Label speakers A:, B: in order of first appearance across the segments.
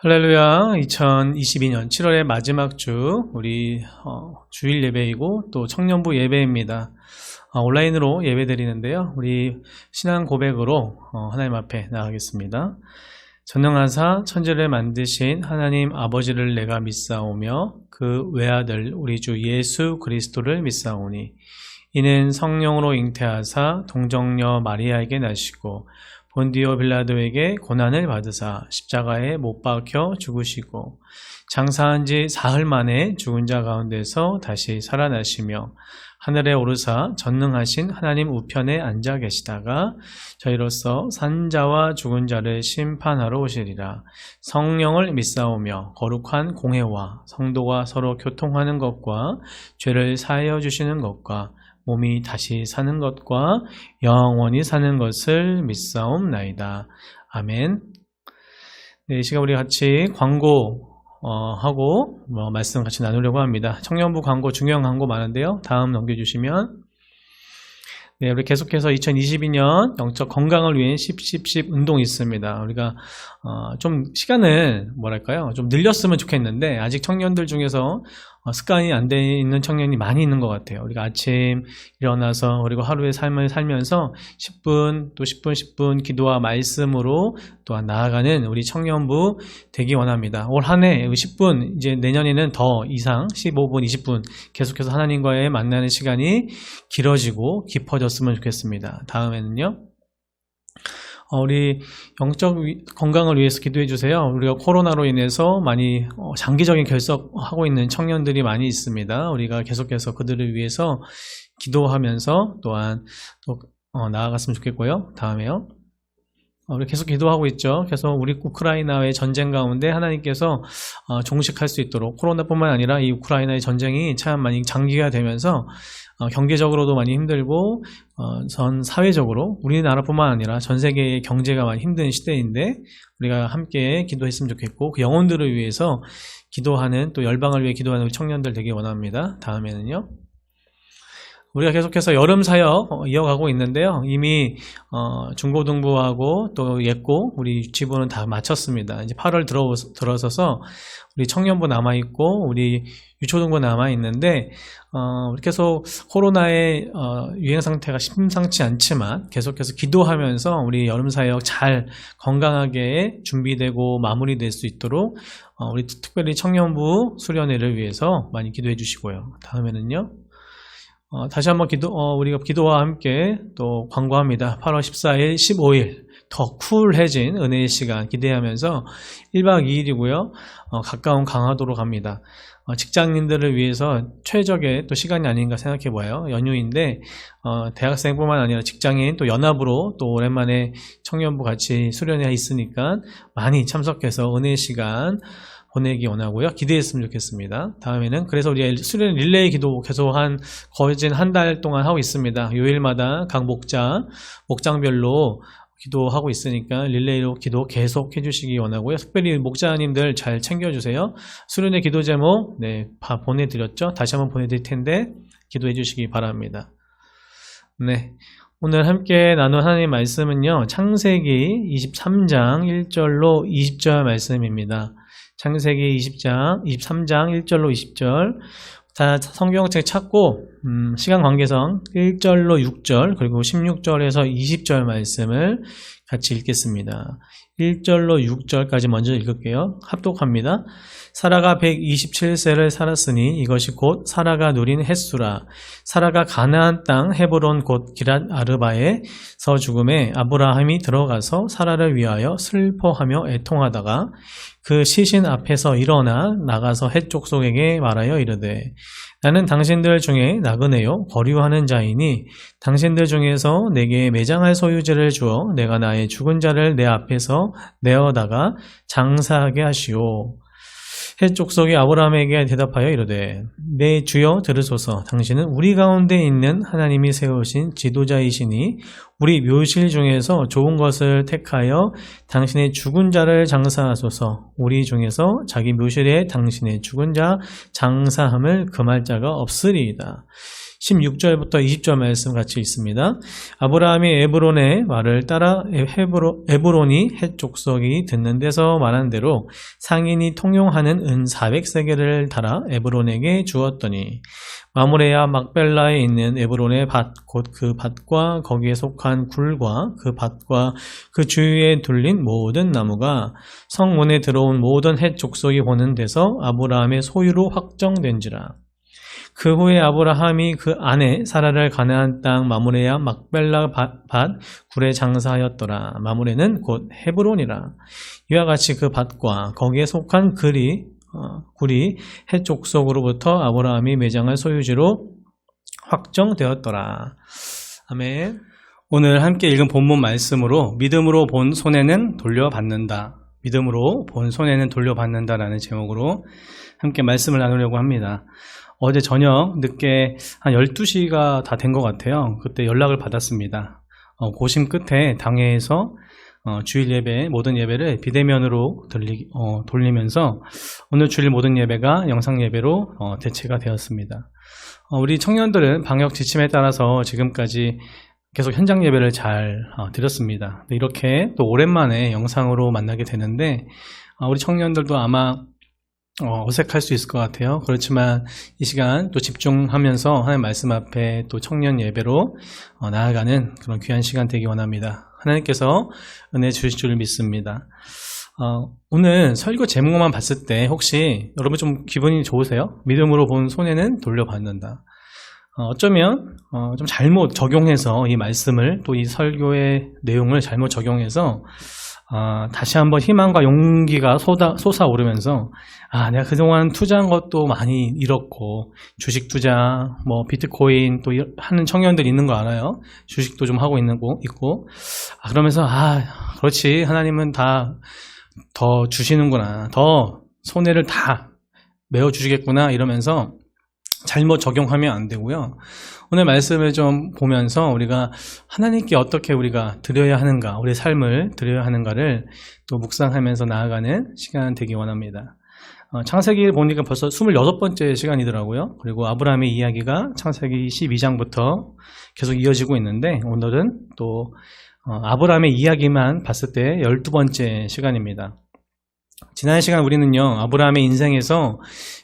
A: 할렐루야. 2022년 7월의 마지막 주 우리 주일 예배이고 또 청년부 예배입니다. 온라인으로 예배 드리는데요. 우리 신앙 고백으로 하나님 앞에 나가겠습니다. 전능하사 천지를 만드신 하나님 아버지를 내가 믿사오며 그 외아들 우리 주 예수 그리스도를 믿사오니 이는 성령으로 잉태하사 동정녀 마리아에게 나시고 본디오 빌라도에게 고난을 받으사 십자가에 못 박혀 죽으시고 장사한 지 사흘 만에 죽은 자 가운데서 다시 살아나시며 하늘에 오르사 전능하신 하나님 우편에 앉아 계시다가 저희로서 산 자와 죽은 자를 심판하러 오시리라. 성령을 믿사오며 거룩한 공회와 성도가 서로 교통하는 것과 죄를 사하여 주시는 것과 몸이 다시 사는 것과 영원히 사는 것을 믿사옵나이다. 아멘. 네, 이 시간 우리 같이 광고 하고 말씀 같이 나누려고 합니다. 청년부 광고, 중요한 광고 많은데요. 다음 넘겨주시면 네, 우리 계속해서 2022년 영적 건강을 위한 10 운동이 있습니다. 우리가 좀 시간을 좀 늘렸으면 좋겠는데 아직 청년들 중에서 습관이 안 돼 있는 청년이 많이 있는 것 같아요. 우리가 아침 일어나서 그리고 하루의 삶을 살면서 10분 또 10분 기도와 말씀으로 또한 나아가는 우리 청년부 되기 원합니다. 올 한 해 10분 이제 내년에는 더 이상 15분 20분 계속해서 하나님과의 만나는 시간이 길어지고 깊어졌으면 좋겠습니다. 다음에는요. 우리 영적 건강을 위해서 기도해 주세요. 우리가 코로나로 인해서 많이 장기적인 결석하고 있는 청년들이 많이 있습니다. 우리가 계속해서 그들을 위해서 기도하면서 또한 또 나아갔으면 좋겠고요. 다음에요. 우리 계속 기도하고 있죠. 계속 우리 우크라이나의 전쟁 가운데 하나님께서 종식할 수 있도록 코로나뿐만 아니라 이 우크라이나의 전쟁이 참 많이 장기가 되면서 경제적으로도 많이 힘들고 전 사회적으로 우리나라뿐만 아니라 전 세계의 경제가 많이 힘든 시대인데 우리가 함께 기도했으면 좋겠고 그 영혼들을 위해서 기도하는 또 열방을 위해 기도하는 우리 청년들 되기 원합니다. 다음에는요. 우리가 계속해서 여름 사역 이어가고 있는데요. 이미 중고등부하고 또 예고 우리 유치부는 다 마쳤습니다. 이제 8월 들어서서 우리 청년부 남아있고 우리 유초등부 남아있는데 계속 코로나의 유행 상태가 심상치 않지만 계속해서 기도하면서 우리 여름 사역 잘 건강하게 준비되고 마무리될 수 있도록 우리 특별히 청년부 수련회를 위해서 많이 기도해 주시고요. 다음에는요. 다시 한번 우리가 기도와 함께 또 광고합니다. 8월 14일, 15일 더 쿨해진 은혜의 시간 기대하면서 1박 2일이고요. 가까운 강화도로 갑니다. 직장인들을 위해서 최적의 또 시간이 아닌가 생각해봐요. 연휴인데 대학생뿐만 아니라 직장인 또 연합으로 또 오랜만에 청년부 같이 수련회 있으니까 많이 참석해서 은혜의 시간 보내기 원하고요. 기대했으면 좋겠습니다. 다음에는 그래서 우리 수련 릴레이 기도 계속 거의 한 달 동안 하고 있습니다. 요일마다 각 목장별로 기도하고 있으니까 릴레이로 기도 계속 해주시기 원하고요. 특별히 목자님들 잘 챙겨주세요. 수련회 기도 제목 보내드렸죠. 다시 한번 보내드릴 텐데 기도해 주시기 바랍니다. 네. 오늘 함께 나눈 하나님의 말씀은요. 창세기 23장 1절로 20절 말씀입니다. 창세기 23장 1절로 20절 다 성경책 찾고 시간 관계상 1절로 6절 그리고 16절에서 20절 말씀을 같이 읽겠습니다. 1절로 6절까지 먼저 읽을게요. 합독합니다. 사라가 127세를 살았으니 이것이 곧 사라가 누린 햇수라. 사라가 가나안 땅 헤브론 곧 기랏 아르바에서 죽음에 아브라함이 들어가서 사라를 위하여 슬퍼하며 애통하다가 그 시신 앞에서 일어나 나가서 헷 족속에게 말하여 이르되 나는 당신들 중에 나그네요 거류하는 자이니 당신들 중에서 내게 매장할 소유지를 주어 내가 나의 죽은 자를 내 앞에서 내어다가 장사하게 하시오. 헷 족속이 아브라함에게 대답하여 이르되 내 주여 들으소서. 당신은 우리 가운데 있는 하나님이 세우신 지도자이시니 우리 묘실 중에서 좋은 것을 택하여 당신의 죽은 자를 장사하소서. 우리 중에서 자기 묘실에 당신의 죽은 자 장사함을 금할 자가 없으리이다. 16절부터 20절 말씀 같이 있습니다. 아브라함이 에브론의 말을 따라 에브론이 헷 족속이 듣는 데서 말한 대로 상인이 통용하는 은 400세겔을 달아 에브론에게 주었더니 마므레야 막벨라에 있는 에브론의 밭 곧 그 밭과 거기에 속한 굴과 그 밭과 그 주위에 둘린 모든 나무가 성문에 들어온 모든 헷 족속이 보는 데서 아브라함의 소유로 확정된지라. 그 후에 아브라함이 그 아내 사라를 가나안 땅 마므레야 막벨라 밭 굴에 장사하였더라. 마므레는 곧 헤브론이라. 이와 같이 그 밭과 거기에 속한 굴이 헷 족속으로부터 아브라함이 매장할 소유지로 확정되었더라. 아멘. 오늘 함께 읽은 본문 말씀으로 믿음으로 본 손해는 돌려받는다. 믿음으로 본 손해는 돌려받는다라는 제목으로 함께 말씀을 나누려고 합니다. 어제 저녁 늦게 한 12시가 다 된 것 같아요. 그때 연락을 받았습니다. 고심 끝에 당회에서 주일 예배, 모든 예배를 비대면으로 돌리면서 오늘 주일 모든 예배가 영상 예배로 대체가 되었습니다. 우리 청년들은 방역 지침에 따라서 지금까지 계속 현장 예배를 잘 드렸습니다. 이렇게 또 오랜만에 영상으로 만나게 되는데 우리 청년들도 아마 어색할 수 있을 것 같아요. 그렇지만 이 시간 또 집중하면서 하나님 말씀 앞에 또 청년 예배로 나아가는 그런 귀한 시간 되기 원합니다. 하나님께서 은혜 주실 줄 믿습니다. 오늘 설교 제목만 봤을 때 혹시 여러분 좀 기분이 좋으세요? 믿음으로 본 손해는 돌려받는다. 어쩌면 좀 잘못 적용해서 이 말씀을 또 이 설교의 내용을 잘못 적용해서 다시 한번 희망과 용기가 솟아오르면서 내가 그동안 투자한 것도 많이 잃었고 주식 투자, 비트코인 또 하는 청년들 있는 거 알아요? 주식도 좀 하고 있고 그러면서 그렇지 하나님은 다 더 주시는구나, 더 손해를 다 메워주시겠구나 이러면서 잘못 적용하면 안 되고요. 오늘 말씀을 좀 보면서 우리가 하나님께 어떻게 우리가 드려야 하는가, 우리의 삶을 드려야 하는가를 또 묵상하면서 나아가는 시간 되기 원합니다. 창세기를 보니까 벌써 26번째 시간이더라고요. 그리고 아브라함의 이야기가 창세기 12장부터 계속 이어지고 있는데 오늘은 또 아브라함의 이야기만 봤을 때 12번째 시간입니다. 지난 시간 우리는요, 아브라함의 인생에서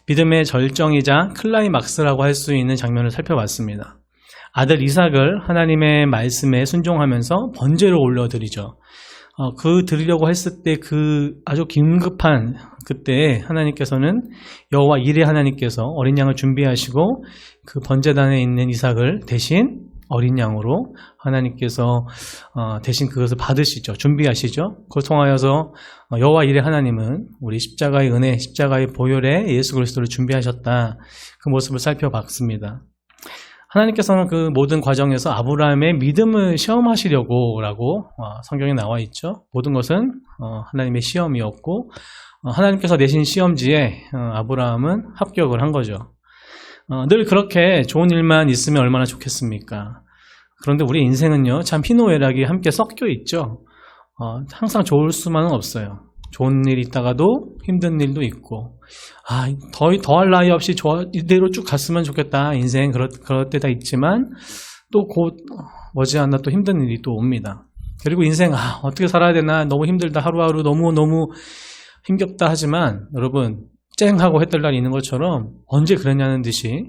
A: 믿음의 절정이자 클라이막스라고 할 수 있는 장면을 살펴봤습니다. 아들 이삭을 하나님의 말씀에 순종하면서 번제로 올려드리죠. 드리려고 했을 때 아주 긴급한 그때 하나님께서는 여호와 이레 하나님께서 어린 양을 준비하시고 그 번제단에 있는 이삭을 대신 어린 양으로 하나님께서 대신 그것을 받으시죠. 준비하시죠. 그걸 통하여서 여호와 이레 하나님은 우리 십자가의 은혜, 십자가의 보혈에 예수 그리스도를 준비하셨다. 그 모습을 살펴봤습니다. 하나님께서는 그 모든 과정에서 아브라함의 믿음을 시험하시려고 라고 성경에 나와 있죠. 모든 것은 하나님의 시험이었고 하나님께서 내신 시험지에 아브라함은 합격을 한 거죠. 늘 그렇게 좋은 일만 있으면 얼마나 좋겠습니까? 그런데 우리 인생은요, 참 희노애락이 함께 섞여 있죠. 항상 좋을 수만은 없어요. 좋은 일 있다가도 힘든 일도 있고, 더할 나위 없이 이대로 쭉 갔으면 좋겠다. 인생 그럴 때다 있지만 또 곧 머지않아 또 힘든 일이 또 옵니다. 그리고 인생 어떻게 살아야 되나, 너무 힘들다, 하루하루 너무 힘겹다 하지만 여러분, 쨍하고 해뜰 날이 있는 것처럼 언제 그랬냐는 듯이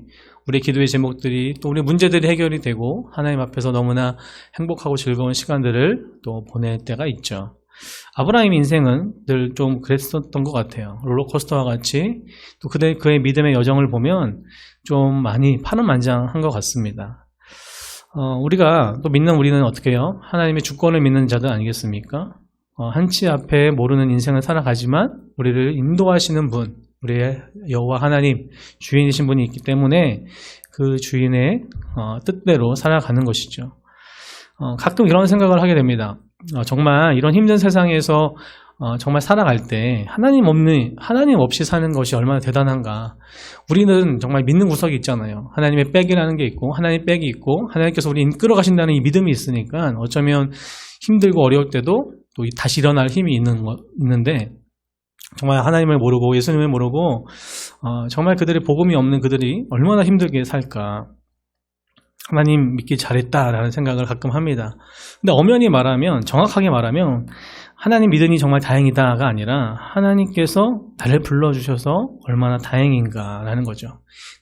A: 우리 기도의 제목들이 또 우리 문제들이 해결이 되고 하나님 앞에서 너무나 행복하고 즐거운 시간들을 또 보낼 때가 있죠. 아브라함 인생은 늘 좀 그랬었던 것 같아요. 롤러코스터와 같이 또 그의 믿음의 여정을 보면 좀 많이 파란만장한 것 같습니다. 우리가 또 믿는 우리는 어떻게 해요? 하나님의 주권을 믿는 자들 아니겠습니까? 한치 앞에 모르는 인생을 살아가지만 우리를 인도하시는 분, 우리의 여호와 하나님 주인이신 분이 있기 때문에 그 주인의 뜻대로 살아가는 것이죠. 가끔 이런 생각을 하게 됩니다. 정말 이런 힘든 세상에서 정말 살아갈 때 하나님 없이 사는 것이 얼마나 대단한가. 우리는 정말 믿는 구석이 있잖아요. 하나님의 백이라는 게 있고 하나님의 백이 있고 하나님께서 우리 이끌어가신다는 이 믿음이 있으니까 어쩌면 힘들고 어려울 때도 또 다시 일어날 힘이 있는데 정말 하나님을 모르고 예수님을 모르고 정말 그들의 복음이 없는 그들이 얼마나 힘들게 살까. 하나님 믿기 잘했다라는 생각을 가끔 합니다. 근데 엄연히 말하면, 정확하게 말하면 하나님 믿으니 정말 다행이다가 아니라 하나님께서 나를 불러주셔서 얼마나 다행인가라는 거죠.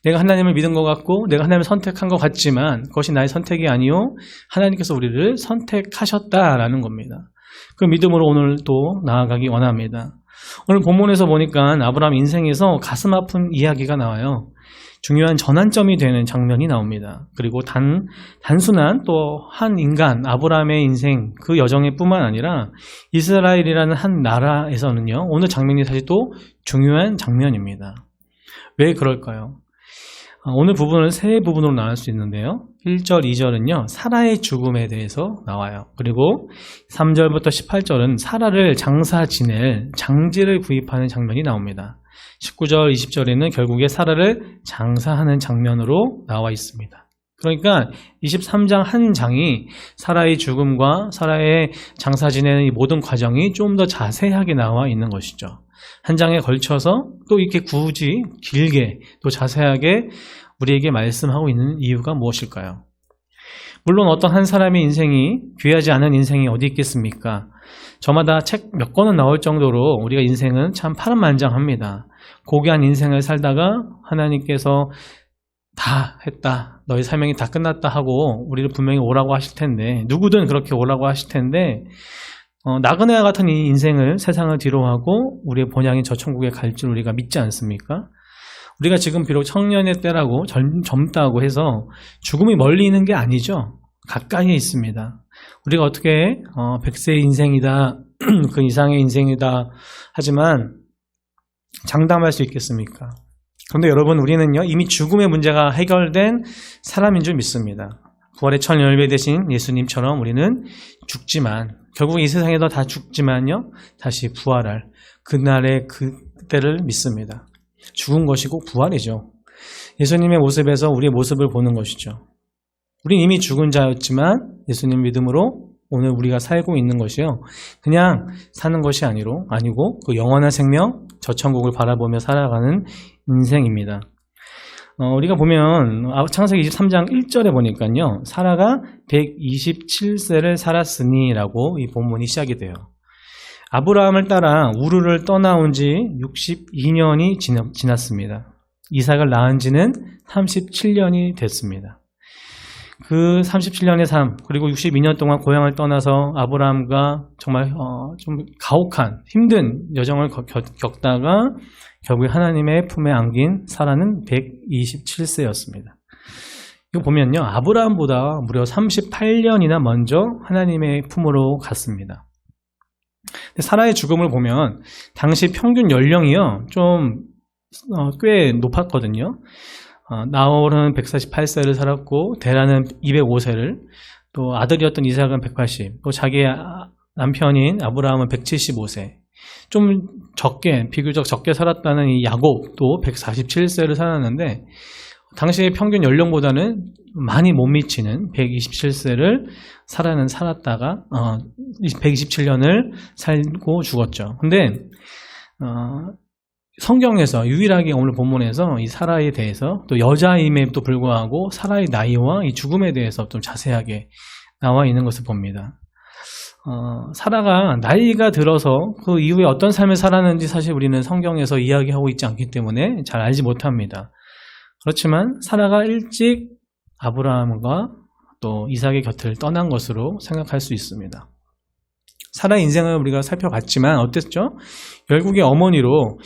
A: 내가 하나님을 믿은 것 같고 내가 하나님을 선택한 것 같지만 그것이 나의 선택이 아니요 하나님께서 우리를 선택하셨다라는 겁니다. 그 믿음으로 오늘 또 나아가기 원합니다. 오늘 본문에서 보니까 아브라함 인생에서 가슴 아픈 이야기가 나와요. 중요한 전환점이 되는 장면이 나옵니다. 그리고 단순한 또 한 인간, 아브라함의 인생, 그 여정에 뿐만 아니라 이스라엘이라는 한 나라에서는요, 오늘 장면이 사실 또 중요한 장면입니다. 왜 그럴까요? 오늘 부분은 세 부분으로 나눌 수 있는데요. 1절, 2절은요, 사라의 죽음에 대해서 나와요. 그리고 3절부터 18절은 사라를 장사 지낼 장지를 구입하는 장면이 나옵니다. 19절, 20절에는 결국에 사라를 장사하는 장면으로 나와 있습니다. 그러니까 23장 한 장이 사라의 죽음과 사라의 장사 지내는 이 모든 과정이 좀 더 자세하게 나와 있는 것이죠. 한 장에 걸쳐서 또 이렇게 굳이 길게 또 자세하게 우리에게 말씀하고 있는 이유가 무엇일까요? 물론 어떤 한 사람의 인생이 귀하지 않은 인생이 어디 있겠습니까? 저마다 책 몇 권은 나올 정도로 우리가 인생은 참 파란만장합니다. 고귀한 인생을 살다가 하나님께서 다 했다, 너의 사명이 다 끝났다 하고 우리를 분명히 오라고 하실 텐데, 누구든 그렇게 오라고 하실 텐데, 나그네와 같은 이 인생을, 세상을 뒤로하고 우리의 본향인 저 천국에 갈 줄 우리가 믿지 않습니까? 우리가 지금 비록 청년의 때라고 젊다고 해서 죽음이 멀리 있는 게 아니죠. 가까이에 있습니다. 우리가 어떻게 100세의 인생이다, 그 이상의 인생이다 하지만 장담할 수 있겠습니까? 그런데 여러분, 우리는요, 이미 죽음의 문제가 해결된 사람인 줄 믿습니다. 부활의 첫 열매 되신 예수님처럼 우리는 죽지만, 결국 이 세상에도 다 죽지만요, 다시 부활할 그날의 그때를 믿습니다. 죽은 것이 꼭 부활이죠. 예수님의 모습에서 우리의 모습을 보는 것이죠. 우린 이미 죽은 자였지만 예수님 믿음으로 오늘 우리가 살고 있는 것이요, 그냥 사는 것이 아니고 그 영원한 생명, 저 천국을 바라보며 살아가는 인생입니다. 우리가 보면 창세기 23장 1절에 보니까요, 사라가 127세를 살았으니 라고 이 본문이 시작이 돼요. 아브라함을 따라 우르를 떠나온 지 62년이 지났습니다. 이삭을 낳은 지는 37년이 됐습니다. 그 37년의 삶, 그리고 62년 동안 고향을 떠나서 아브라함과 정말 좀 가혹한 힘든 여정을 겪다가 결국에 하나님의 품에 안긴 사라는 127세였습니다. 이거 보면요, 아브라함보다 무려 38년이나 먼저 하나님의 품으로 갔습니다. 사라의 죽음을 보면 당시 평균 연령이요, 좀 꽤 높았거든요. 나홀은 148세를 살았고 데라는 205세를, 또 아들이었던 이삭은 180, 또 자기의 남편인 아브라함은 175세, 좀 비교적 적게 살았다는 이 야곱도 147세를 살았는데, 당시의 평균 연령보다는 많이 못 미치는 127세를 살았다가 127년을 살고 죽었죠. 근데 성경에서 유일하게 오늘 본문에서 이 사라에 대해서, 또 여자임에도 불구하고 사라의 나이와 이 죽음에 대해서 좀 자세하게 나와 있는 것을 봅니다. 사라가 나이가 들어서 그 이후에 어떤 삶을 살았는지 사실 우리는 성경에서 이야기하고 있지 않기 때문에 잘 알지 못합니다. 그렇지만 사라가 일찍 아브라함과 또 이삭의 곁을 떠난 것으로 생각할 수 있습니다. 사라의 인생을 우리가 살펴봤지만 어땠죠? 결국에 어머니로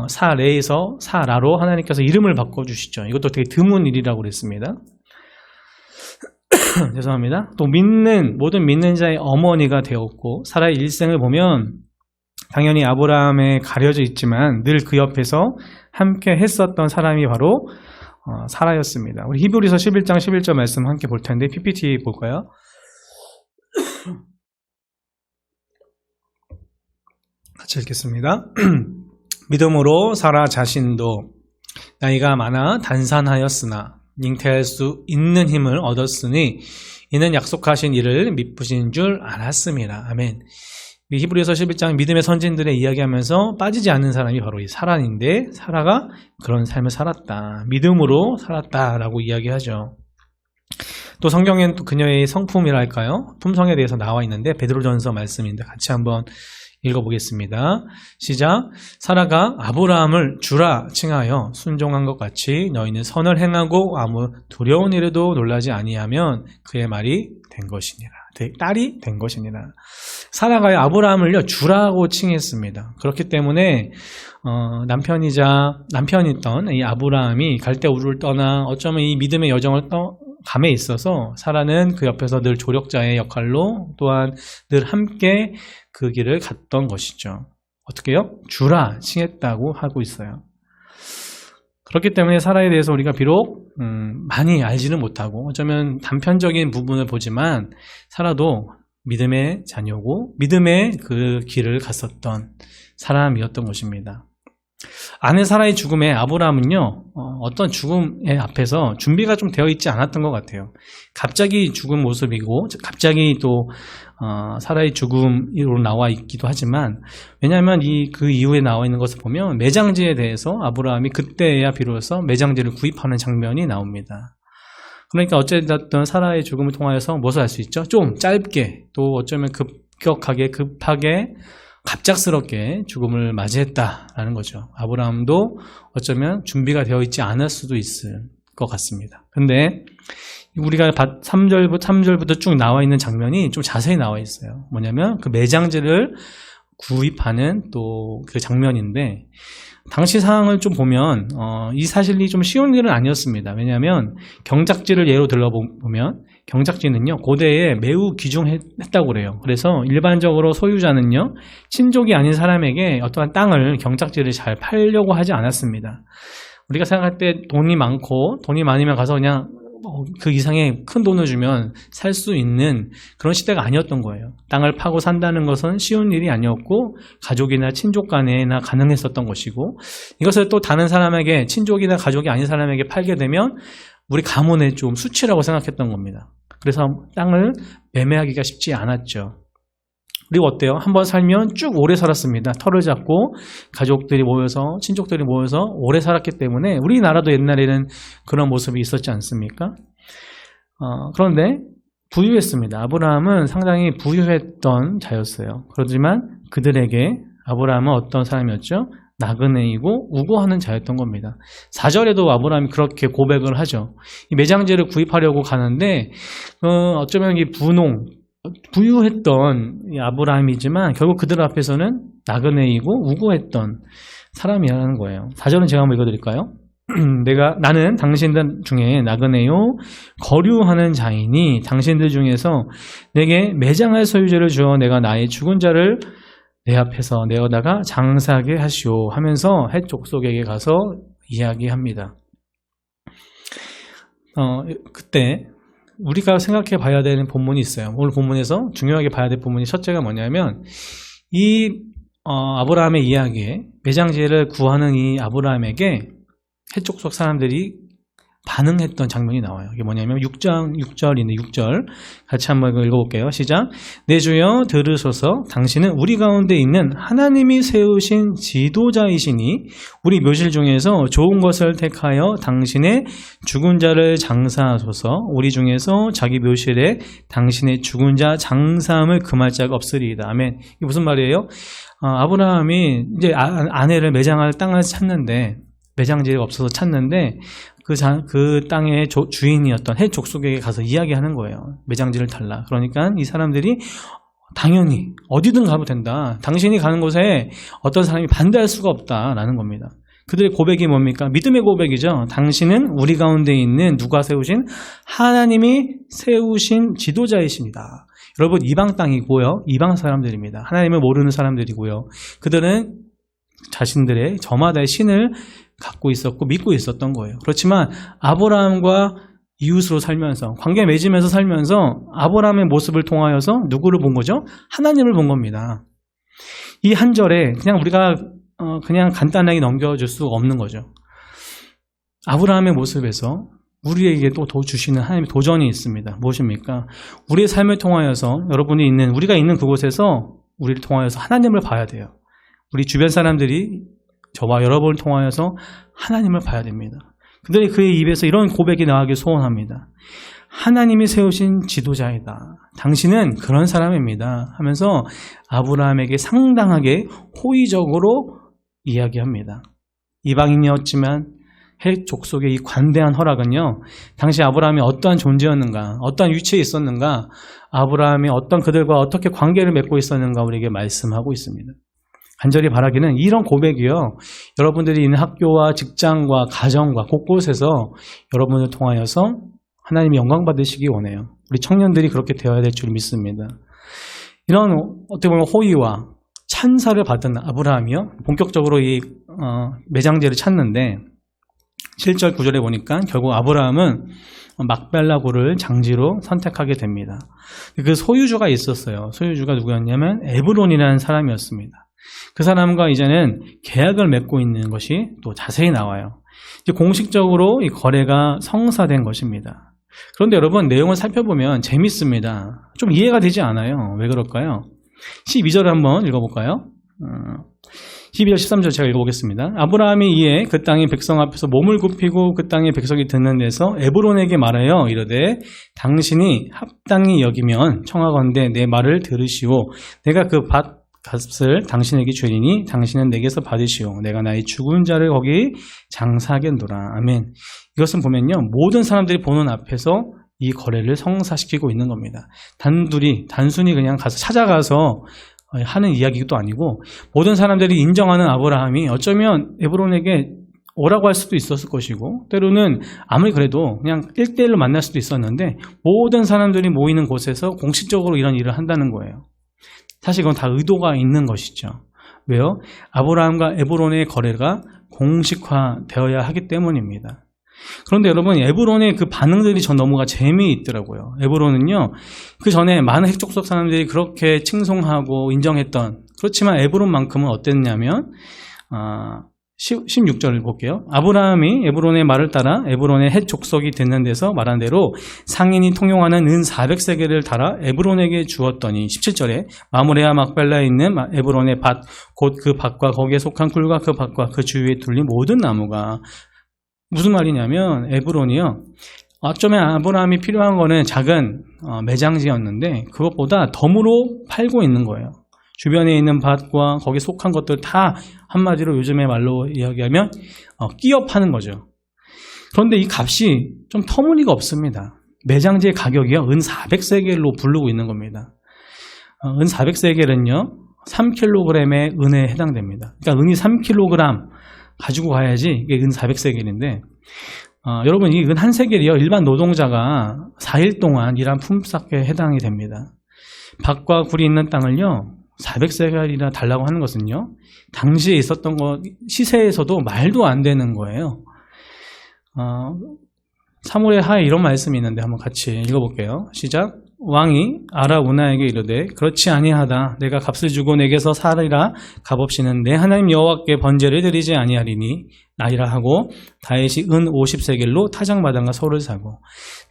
A: 사레에서 사라로 하나님께서 이름을 바꿔주시죠. 이것도 되게 드문 일이라고 그랬습니다. 죄송합니다. 또 모든 믿는 자의 어머니가 되었고, 사라의 일생을 보면 당연히 아브라함에 가려져 있지만 늘 그 옆에서 함께 했었던 사람이 바로 사라였습니다. 우리 히브리서 11장 11절 말씀 함께 볼 텐데, PPT 볼까요? 같이 읽겠습니다. 믿음으로 사라 자신도 나이가 많아 단산하였으나 잉태할 수 있는 힘을 얻었으니 이는 약속하신 이를 미쁘신 줄 알았음이라. 아멘. 히브리서 11장 믿음의 선진들의 이야기하면서 빠지지 않는 사람이 바로 이 사라인데, 사라가 그런 삶을 살았다, 믿음으로 살았다라고 이야기하죠. 또 성경엔 또 그녀의 성품이랄까요? 품성에 대해서 나와 있는데 베드로전서 말씀인데 같이 한번 읽어보겠습니다. 시작. 사라가 아브라함을 주라 칭하여 순종한 것 같이 너희는 선을 행하고 아무 두려운 일에도 놀라지 아니하면 그의 말이 된 것이니라. 딸이 된 것이니라. 사라가 아브라함을요 주라고 칭했습니다. 그렇기 때문에 남편이던 이 아브라함이 갈대우르를 떠나 어쩌면 이 믿음의 여정을 감에 있어서 사라는 그 옆에서 늘 조력자의 역할로 또한 늘 함께 그 길을 갔던 것이죠. 어떻게요? 주라 칭했다고 하고 있어요. 그렇기 때문에 사라에 대해서 우리가 비록 많이 알지는 못하고 어쩌면 단편적인 부분을 보지만 사라도 믿음의 자녀고 믿음의 그 길을 갔었던 사람이었던 것입니다. 아내 사라의 죽음에 아브라함은요 어떤 죽음의 앞에서 준비가 좀 되어 있지 않았던 것 같아요. 갑자기 죽은 모습이고 갑자기 또 사라의 죽음으로 나와 있기도 하지만 왜냐하면 그 이후에 나와 있는 것을 보면 매장지에 대해서 아브라함이 그때야 비로소 매장지를 구입하는 장면이 나옵니다. 그러니까 어쨌든 사라의 죽음을 통하여서 무엇을 알 수 있죠? 좀 짧게 또 어쩌면 급하게 갑작스럽게 죽음을 맞이했다라는 거죠. 아브라함도 어쩌면 준비가 되어 있지 않을 수도 있을 것 같습니다. 근데 우리가 3절부터 쭉 나와 있는 장면이 좀 자세히 나와 있어요. 뭐냐면 그 매장지를 구입하는 또 그 장면인데 당시 상황을 좀 보면 이 사실이 좀 쉬운 일은 아니었습니다. 왜냐하면 경작지를 예로 들어보면 경작지는요 고대에 매우 귀중했다고 그래요. 그래서 일반적으로 소유자는요 친족이 아닌 사람에게 어떠한 땅을 경작지를 잘 팔려고 하지 않았습니다. 우리가 생각할 때 돈이 많으면 가서 그냥 그 이상의 큰 돈을 주면 살 수 있는 그런 시대가 아니었던 거예요. 땅을 파고 산다는 것은 쉬운 일이 아니었고 가족이나 친족 간에나 가능했었던 것이고 이것을 또 다른 사람에게 친족이나 가족이 아닌 사람에게 팔게 되면 우리 가문의 좀 수치라고 생각했던 겁니다. 그래서 땅을 매매하기가 쉽지 않았죠. 그리고 어때요? 한번 살면 쭉 오래 살았습니다. 털을 잡고 가족들이 모여서 친족들이 모여서 오래 살았기 때문에 우리나라도 옛날에는 그런 모습이 있었지 않습니까? 그런데 부유했습니다. 아브라함은 상당히 부유했던 자였어요. 그렇지만 그들에게 아브라함은 어떤 사람이었죠? 나그네이고 우고하는 자였던 겁니다. 4절에도 아브라함이 그렇게 고백을 하죠. 이 매장지를 구입하려고 가는데 어쩌면 이 부유했던 이 아브라함이지만 결국 그들 앞에서는 나그네이고 우고했던 사람이라는 거예요. 4절은 제가 한번 읽어드릴까요? 나는 당신들 중에 나그네요 거류하는 자이니 당신들 중에서 내게 매장할 소유자를 주어 내가 나의 죽은 자를 내 앞에서 내어다가 장사하게 하시오 하면서 헷 족속에게 가서 이야기합니다. 그때 우리가 생각해 봐야 되는 본문이 있어요. 오늘 본문에서 중요하게 봐야 될 본문이 첫째가 뭐냐면 이 아브라함의 이야기에 매장지를 구하는 이 아브라함에게 헷족속 사람들이 반응했던 장면이 나와요. 이게 뭐냐면 6절인데 6절 같이 한번 읽어볼게요. 시작. 내 주여 들으소서. 당신은 우리 가운데 있는 하나님이 세우신 지도자이시니 우리 묘실 중에서 좋은 것을 택하여 당신의 죽은 자를 장사하소서. 우리 중에서 자기 묘실에 당신의 죽은 자 장사함을 금할 자가 없으리이다. 아멘. 이게 무슨 말이에요? 아브라함이 이제 아내를 매장할 땅을 찾는데 매장지가 없어서 찾는데 그 땅의 주인이었던 헷 족속에게 가서 이야기하는 거예요. 매장지를 달라. 그러니까 이 사람들이 당연히 어디든 가도 된다. 당신이 가는 곳에 어떤 사람이 반대할 수가 없다라는 겁니다. 그들의 고백이 뭡니까? 믿음의 고백이죠. 당신은 우리 가운데 있는 누가 세우신 하나님이 세우신 지도자이십니다. 여러분 이방 땅이고요. 이방 사람들입니다. 하나님을 모르는 사람들이고요. 그들은 자신들의 저마다의 신을 갖고 있었고 믿고 있었던 거예요. 그렇지만 아브라함과 이웃으로 살면서 관계 맺으면서 살면서 아브라함의 모습을 통하여서 누구를 본 거죠? 하나님을 본 겁니다. 이 한 절에 그냥 우리가 그냥 간단하게 넘겨줄 수가 없는 거죠. 아브라함의 모습에서 우리에게 또 주시는 하나님의 도전이 있습니다. 무엇입니까? 우리의 삶을 통하여서 우리가 있는 그곳에서 우리를 통하여서 하나님을 봐야 돼요. 우리 주변 사람들이 저와 여러분을 통하여서 하나님을 봐야 됩니다. 그들이 그의 입에서 이런 고백이 나가길 소원합니다. 하나님이 세우신 지도자이다. 당신은 그런 사람입니다. 하면서 아브라함에게 상당하게 호의적으로 이야기합니다. 이방인이었지만 헷 족속의 이 관대한 허락은요, 당시 아브라함이 어떠한 존재였는가, 어떠한 위치에 있었는가, 아브라함이 어떤 그들과 어떻게 관계를 맺고 있었는가 우리에게 말씀하고 있습니다. 간절히 바라기는 이런 고백이요, 여러분들이 있는 학교와 직장과 가정과 곳곳에서 여러분을 통하여서 하나님이 영광 받으시기 원해요. 우리 청년들이 그렇게 되어야 될 줄 믿습니다. 이런 어떻게 보면 호의와 찬사를 받은 아브라함이요, 본격적으로 이 매장지를 찾는데 7절 9절에 보니까 결국 아브라함은 막벨라고를 장지로 선택하게 됩니다. 그 소유주가 있었어요. 소유주가 누구였냐면 에브론이라는 사람이었습니다. 그 사람과 이제는 계약을 맺고 있는 것이 또 자세히 나와요. 이제 공식적으로 이 거래가 성사된 것입니다. 그런데 여러분, 내용을 살펴보면 재밌습니다. 좀 이해가 되지 않아요. 왜 그럴까요? 12절을 한번 읽어볼까요? 12절 13절 제가 읽어보겠습니다. 아브라함이 이에 그 땅의 백성 앞에서 몸을 굽히고 그 땅의 백성이 듣는 데서 에브론에게 말하여 이르되 당신이 합당히 여기면 청하건대 내 말을 들으시오. 내가 그 밭 값을 당신에게 주리니 당신은 내게서 받으시오. 내가 나의 죽은 자를 거기 장사하겠노라. 아멘. 이것은 보면요, 모든 사람들이 보는 앞에서 이 거래를 성사시키고 있는 겁니다. 단순히 그냥 찾아가서 하는 이야기도 아니고, 모든 사람들이 인정하는 아브라함이 어쩌면 에브론에게 오라고 할 수도 있었을 것이고, 때로는 아무리 그래도 그냥 1대1로 만날 수도 있었는데, 모든 사람들이 모이는 곳에서 공식적으로 이런 일을 한다는 거예요. 사실 그건 다 의도가 있는 것이죠. 왜요? 아브라함과 에브론의 거래가 공식화되어야 하기 때문입니다. 그런데 여러분, 에브론의 그 반응들이 전 너무가 재미있더라고요. 에브론은요, 그 전에 많은 핵족속 사람들이 그렇게 칭송하고 인정했던, 그렇지만 에브론만큼은 어땠냐면 16절을 볼게요. 아브라함이 에브론의 말을 따라 에브론의 헷 족속이 듣는 데서 말한 대로 상인이 통용하는 은 400세겔을 달아 에브론에게 주었더니, 17절에 마므레와 막벨라에 있는 에브론의 밭, 곧 그 밭과 거기에 속한 굴과 그 밭과 그 주위에 둘린 모든 나무가, 무슨 말이냐면 에브론이요, 어쩌면 아브라함이 필요한 거는 작은 매장지였는데 그것보다 덤으로 팔고 있는 거예요. 주변에 있는 밭과 거기에 속한 것들 다 한마디로 요즘의 말로 이야기하면 끼어 파는 거죠. 그런데 이 값이 좀 터무니가 없습니다. 매장지의 가격이요, 은 400세겔로 부르고 있는 겁니다. 은 400세겔은요 3kg의 은에 해당됩니다. 그러니까 은이 3kg 가지고 가야지 이게 은 400세겔인데, 여러분, 이 은 한 세겔이요, 일반 노동자가 4일 동안 일한 품삯에 해당이 됩니다. 밭과 굴이 있는 땅을요 400세겔이나 달라고 하는 것은요, 당시에 있었던 것, 시세에서도 말도 안 되는 거예요. 사무엘 하에 이런 말씀이 있는데 한번 같이 읽어볼게요. 시작. 왕이 아라우나에게 이르되 그렇지 아니하다. 내가 값을 주고 내게서 사리라. 값없이는 내 하나님 여호와께 번제를 드리지 아니하리니 나이라 하고, 다윗이 은 50세겔로 타작마당과 소를 사고,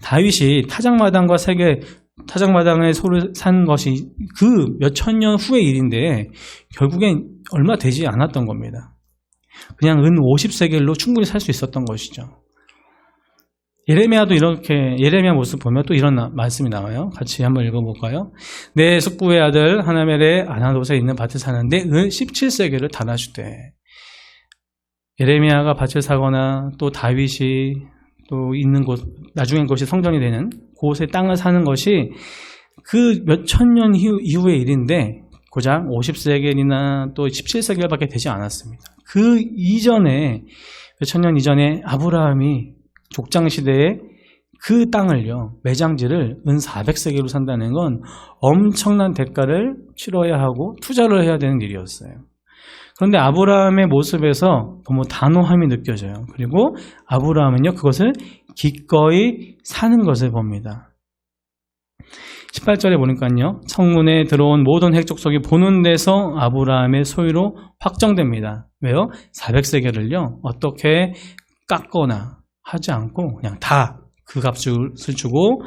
A: 다윗이 타작마당의 소를 산 것이 그 몇천 년 후의 일인데 결국엔 얼마 되지 않았던 겁니다. 그냥 은 50세겔로 충분히 살 수 있었던 것이죠. 예레미야도 이렇게, 예레미야 모습 보면 또 이런 말씀이 나와요. 같이 한번 읽어볼까요? 내 숙부의 아들 하나멜의 아나돗에 있는 밭을 사는데 은 17세겔을 달아주되. 예레미야가 밭을 사거나 또 다윗이 또 있는 곳, 나중엔 그것이 성전이 되는 곳에 땅을 사는 것이 그 몇천 년 이후의 일인데 고작 50세겔이나 또 17세겔밖에 되지 않았습니다. 그 이전에, 몇천 년 이전에 아브라함이 족장시대에 그 땅을요, 매장지를 은 400세겔로 산다는 건 엄청난 대가를 치러야 하고 투자를 해야 되는 일이었어요. 그런데 아브라함의 모습에서 너무 단호함이 느껴져요. 그리고 아브라함은요, 그것을 기꺼이 사는 것을 봅니다. 18절에 보니까요, 성문에 들어온 모든 핵족속이 보는 데서 아브라함의 소유로 확정됩니다. 왜요? 400세겔을요 어떻게 깎거나 하지 않고 그냥 다 그 값을 주고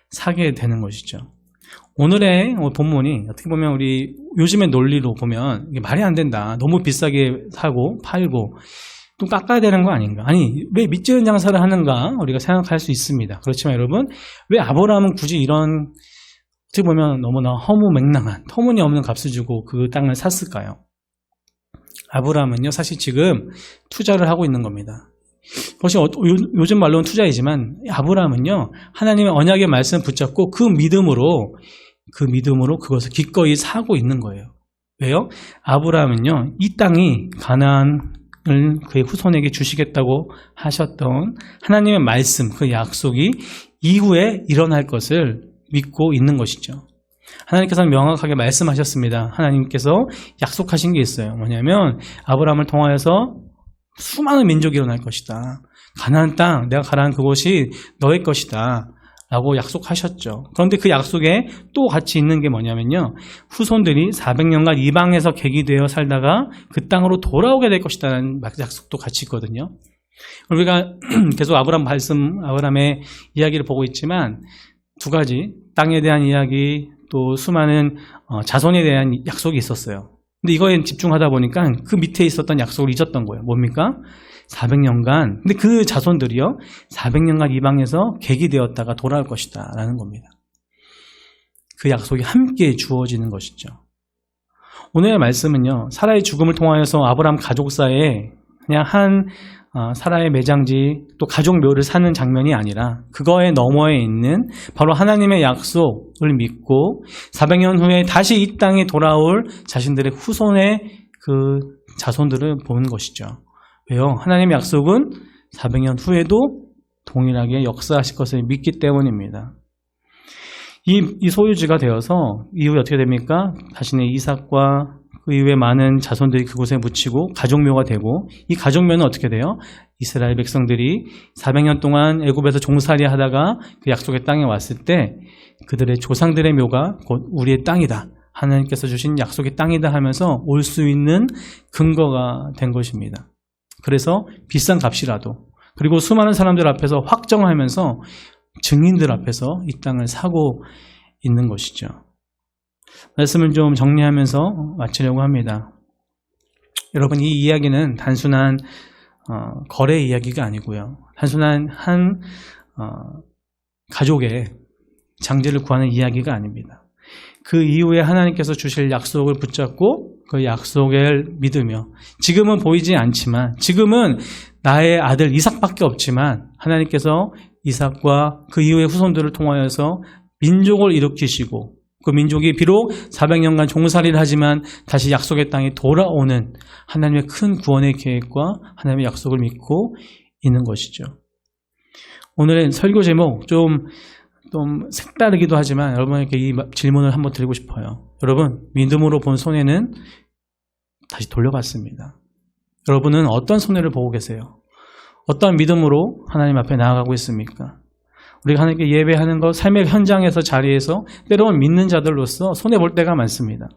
A: 사게 되는 것이죠. 오늘의 본문이 어떻게 보면 우리 요즘의 논리로 보면 이게 말이 안 된다, 너무 비싸게 사고 팔고, 또 깎아야 되는 거 아닌가? 아니, 왜 밑지은 장사를 하는가? 우리가 생각할 수 있습니다. 그렇지만 여러분, 왜 아브라함은 굳이 이런, 어떻게 보면 너무나 허무맹랑한, 터무니없는 값을 주고 그 땅을 샀을까요? 아브라함은요, 사실 지금 투자를 하고 있는 겁니다. 그것이 요즘 말로는 투자이지만, 아브라함은요, 하나님의 언약의 말씀을 붙잡고 그 믿음으로 그것을 기꺼이 사고 있는 거예요. 왜요? 아브라함은요, 이 땅이 가나안을 그의 후손에게 주시겠다고 하셨던 하나님의 말씀, 그 약속이 이후에 일어날 것을 믿고 있는 것이죠. 하나님께서는 명확하게 말씀하셨습니다. 하나님께서 약속하신 게 있어요. 뭐냐면 아브라함을 통하여서 수많은 민족이 일어날 것이다. 가나안 땅, 내가 가라한 그곳이 너의 것이다 라고 약속하셨죠. 그런데 그 약속에 또 같이 있는 게 뭐냐면요, 후손들이 400년간 이방에서 객이되어 살다가 그 땅으로 돌아오게 될 것이라는 약속도 같이 있거든요. 우리가 계속 아브라함의 이야기를 보고 있지만 두 가지, 땅에 대한 이야기, 또 수많은 자손에 대한 약속이 있었어요. 근데 이거에 집중하다 보니까 그 밑에 있었던 약속을 잊었던 거예요. 뭡니까? 400년간. 근데 그 자손들이요, 400년간 이방에서 객이 되었다가 돌아올 것이다 라는 겁니다. 그 약속이 함께 주어지는 것이죠. 오늘의 말씀은요, 사라의 죽음을 통하여서 아브라함 가족사에 그냥 사라의 매장지, 또 가족묘를 사는 장면이 아니라 그거의 너머에 있는 바로 하나님의 약속을 믿고 400년 후에 다시 이 땅에 돌아올 자신들의 후손의 그 자손들을 보는 것이죠. 왜요? 하나님의 약속은 400년 후에도 동일하게 역사하실 것을 믿기 때문입니다. 이 소유지가 되어서 이후에 어떻게 됩니까? 자신의 이삭과 그 이후에 많은 자손들이 그곳에 묻히고 가족묘가 되고, 이 가족묘는 어떻게 돼요? 이스라엘 백성들이 400년 동안 애굽에서 종살이 하다가 그 약속의 땅에 왔을 때 그들의 조상들의 묘가 곧 우리의 땅이다, 하나님께서 주신 약속의 땅이다 하면서 올 수 있는 근거가 된 것입니다. 그래서 비싼 값이라도, 그리고 수많은 사람들 앞에서 확정하면서 증인들 앞에서 이 땅을 사고 있는 것이죠. 말씀을 좀 정리하면서 마치려고 합니다. 여러분, 이 이야기는 단순한 거래 이야기가 아니고요, 단순한 한 가족의 장제를 구하는 이야기가 아닙니다. 그 이후에 하나님께서 주실 약속을 붙잡고 그 약속을 믿으며, 지금은 보이지 않지만, 지금은 나의 아들 이삭밖에 없지만 하나님께서 이삭과 그 이후의 후손들을 통하여서 민족을 일으키시고, 그 민족이 비록 400년간 종살이를 하지만 다시 약속의 땅에 돌아오는 하나님의 큰 구원의 계획과 하나님의 약속을 믿고 있는 것이죠. 오늘의 설교 제목 좀 색다르기도 하지만 여러분에게 이 질문을 한번 드리고 싶어요. 여러분, 믿음으로 본 손해는 다시 돌려받습니다. 여러분은 어떤 손해를 보고 계세요? 어떤 믿음으로 하나님 앞에 나아가고 있습니까? 우리가 하나님께 예배하는 것, 삶의 현장에서, 자리에서 때로는 믿는 자들로서 손해볼 때가 많습니다.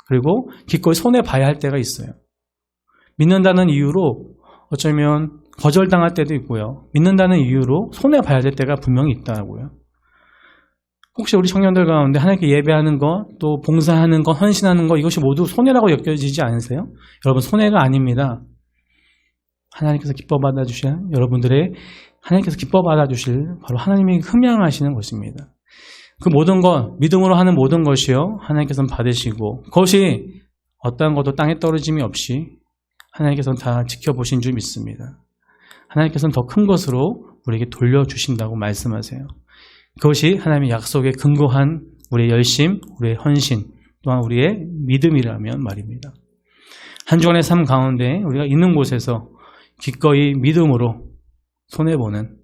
A: 그리고 기꺼이 손해봐야 할 때가 있어요. 믿는다는 이유로 어쩌면 거절당할 때도 있고요, 믿는다는 이유로 손해봐야 될 때가 분명히 있다고요. 혹시 우리 청년들 가운데 하나님께 예배하는 것, 또 봉사하는 것, 헌신하는 것, 이것이 모두 손해라고 여겨지지 않으세요? 여러분, 손해가 아닙니다. 하나님께서 기뻐 받아주실, 하나님께서 기뻐 받아주실 바로 하나님이 흠양하시는 것입니다. 그 모든 것, 믿음으로 하는 모든 것이요, 하나님께서는 받으시고, 그것이 어떠한 것도 땅에 떨어짐이 없이 하나님께서는 다 지켜보신 줄 믿습니다. 하나님께서는 더 큰 것으로 우리에게 돌려주신다고 말씀하세요. 그것이 하나님의 약속에 근거한 우리의 열심, 우리의 헌신, 또한 우리의 믿음이라면 말입니다. 한 주간의 삶 가운데 우리가 있는 곳에서 기꺼이 믿음으로 손해보는,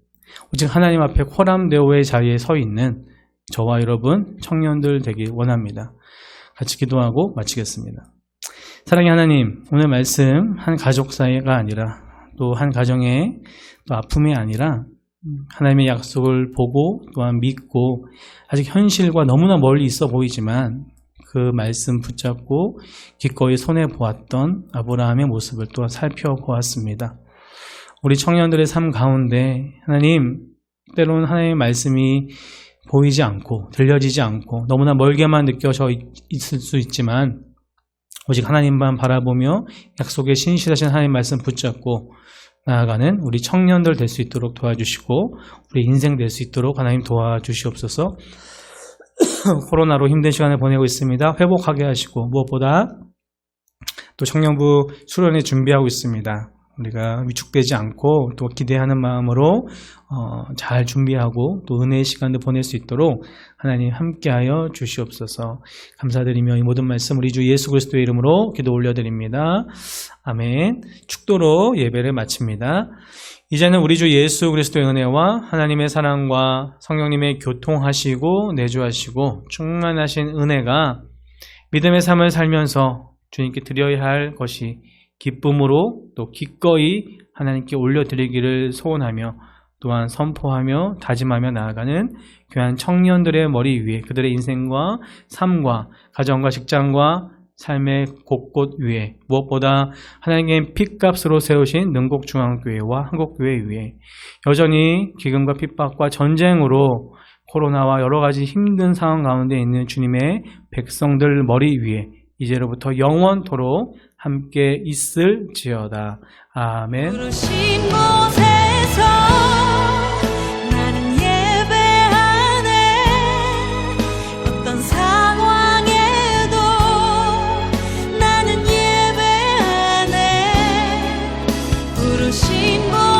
A: 오직 하나님 앞에 호람대오의 자리에 서 있는 저와 여러분 청년들 되길 원합니다. 같이 기도하고 마치겠습니다. 사랑의 하나님, 오늘 말씀 한 가족 사이가 아니라, 또 한 가정의 또 아픔이 아니라 하나님의 약속을 보고 또한 믿고 아직 현실과 너무나 멀리 있어 보이지만 그 말씀 붙잡고 기꺼이 손해보았던 아브라함의 모습을 또 살펴보았습니다. 우리 청년들의 삶 가운데 하나님, 때로는 하나님의 말씀이 보이지 않고 들려지지 않고 너무나 멀게만 느껴져 있을 수 있지만, 오직 하나님만 바라보며 약속의 신실하신 하나님 말씀 붙잡고 나아가는 우리 청년들 될 수 있도록 도와주시고 우리 인생 될 수 있도록 하나님 도와주시옵소서. 코로나로 힘든 시간을 보내고 있습니다. 회복하게 하시고 무엇보다 또 청년부 수련회 준비하고 있습니다. 우리가 위축되지 않고 또 기대하는 마음으로 잘 준비하고 또 은혜의 시간을 보낼 수 있도록 하나님 함께하여 주시옵소서. 감사드리며 이 모든 말씀 우리 주 예수 그리스도의 이름으로 기도 올려드립니다. 아멘. 축도로 예배를 마칩니다. 이제는 우리 주 예수 그리스도의 은혜와 하나님의 사랑과 성령님의 교통하시고 내주하시고 충만하신 은혜가 믿음의 삶을 살면서 주님께 드려야 할 것이 기쁨으로 또 기꺼이 하나님께 올려드리기를 소원하며 또한 선포하며 다짐하며 나아가는 귀한 청년들의 머리 위에 그들의 인생과 삶과 가정과 직장과 삶의 곳곳 위에 무엇보다 하나님의 핏값으로 세우신 능곡중앙교회와 한국교회 위에 여전히 기근과 핍박과 전쟁으로 코로나와 여러 가지 힘든 상황 가운데 있는 주님의 백성들 머리 위에 이제로부터 영원토록 함께 있을지어다. 아멘.
B: 부르신 곳에서 나는 예배하네. 어떤 상황에도 나는 예배하네. 부르신 곳